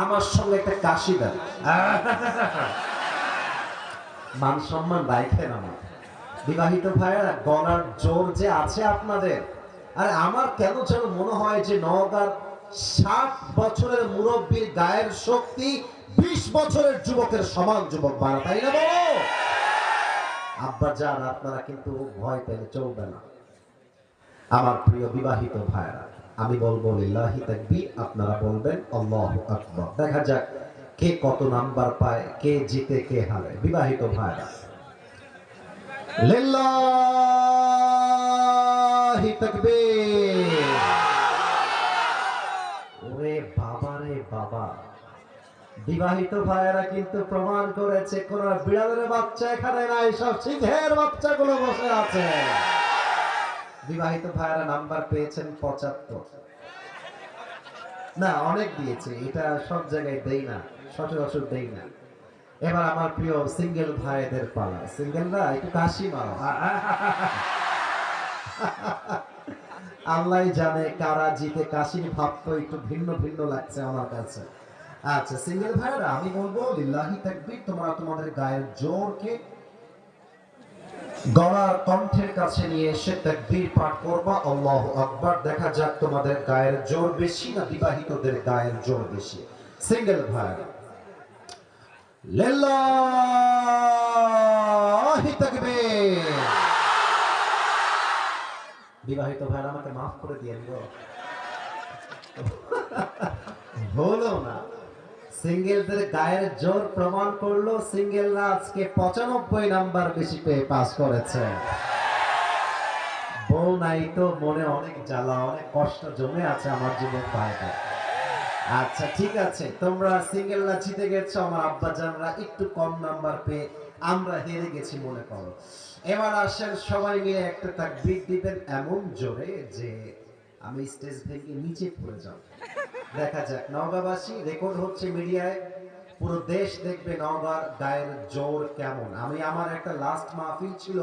আমার সঙ্গে একটা কাশি দেন। মান সম্মান রাখেন আমার বিবাহিত ভাইয়েরা, গলার জোর যে আছে আপনাদের। আর আমার কেন যেন মনে হয় যে নওগাঁর 60 বছরের মুরব্বীর গায়ের শক্তি 20 বছরের যুবকের সমান যুবক বাড়া, তাই না বলো? আব্বা জান, আপনারা কিন্তু ভয় পেলে চলবে না। আমার প্রিয় বিবাহিত ভাইয়েরা, আমি বলবো লিল্লাহি তাকবীর, আপনারা বলবেন আল্লাহু আকবার। দেখা যাক কে কত নাম্বার পায়, কে জিতে কে হারে। বিবাহিত ভাইয়েরা, লিল্লাহি তাকবীর। ওরে বাবা রে বাবা, বিবাহিত ভাইয়েরা কিন্তু প্রমাণ করেছে কোন বিড়ালের বাচ্চা এখানে নাই, সব সিংহের বাচ্চাগুলো বসে আছে। বিবাহিত ভাইয়েরা নাম্বার পেয়েছেন 75। না, অনেক দিয়েছে, এটা সব জায়গায় দেই না, সচরাচর দেই না। এবার আমার প্রিয় সিঙ্গেল ভাইদের পালা। সিঙ্গেলরা একটু কাশি মারো। আল্লাহ জানে কারা জিতে, কাশির ভাব তো একটু ভিন্ন ভিন্ন লাগছে আমার কাছে। আচ্ছা সিঙ্গেল ভাইরা, আমি বলবো লিল্লাহি তাকবীর, তোমরা তোমাদের গায়ের জোরকে গলার কণ্ঠের কাছে নিয়ে এসে তাকবীর পাঠ করবা, আল্লাহু আকবার। দেখা যাক তোমাদের গায়ের জোর বেশি না বিবাহিতদের গায়ের জোর বেশি। সিঙ্গেল ভাইরা, লিল্লাহি তাকবীর। বিবাহিত ভাইরা আমাকে মাফ করে দিয়েন গো, হলো না। সিঙ্গেলদের গায়ের জোর প্রমাণ করলো, সিঙ্গেলরা আজকে 95 নাম্বার বেশি পেয়ে পাস করেছে। বউ নাই তো মনে অনেক জ্বালা, অনেক কষ্ট জমে আছে আমার যুবক ভাইদের। আচ্ছা ঠিক আছে, তোমরা সিঙ্গেলরা জিতে গেছো, আমার আব্বা জানরা একটু কম নাম্বার পেয়ে আমরা হেরে গেছি মনে করো। এবার আসেন সবাই মিলে একটা তাকবীর দিবেন এমন জোরে যে আমি স্টেজ থেকে নিচে পড়ে যাব। দেখা যাক, নওগাঁবাসী রেকর্ড হচ্ছে মিডিয়ায়, পুরো দেশ দেখবে নওগাঁর গায়ের জোর কেমন। আমি আমার একটা লাস্ট মাহফিল ছিল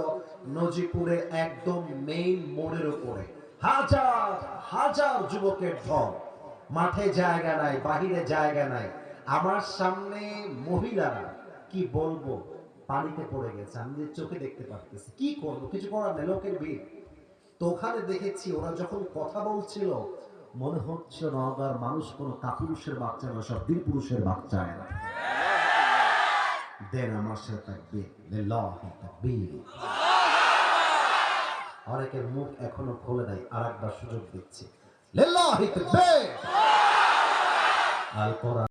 নজিপুরে, একদম মেইন মোড়ের উপরে, হাজার হাজার যুবকের ঢল, মাঠে জায়গা নাই, বাহিরে জায়গা নাই। আমার সামনে মহিলারা কি বলবো পানিতে পড়ে গেছে, আমি চোখে দেখতে পারতেছি। কি করবো, কিছু করার নেই, লোকের ভিড়। তো ওখানে দেখেছি ওরা যখন কথা বলছিল মনে হচ্ছে নওগাঁর মানুষ কোনো কাপুরুষের বাচ্চা না, সব বীর পুরুষের বাচ্চা। এরা দেন আমার সাথে তাকবীর, লিল্লাহি তাকবীর। অনেকের মুখ এখনো খোলে নাই, আরেকবার সুযোগ দিচ্ছি, লিল্লাহি তাকবীর। আল কোরআন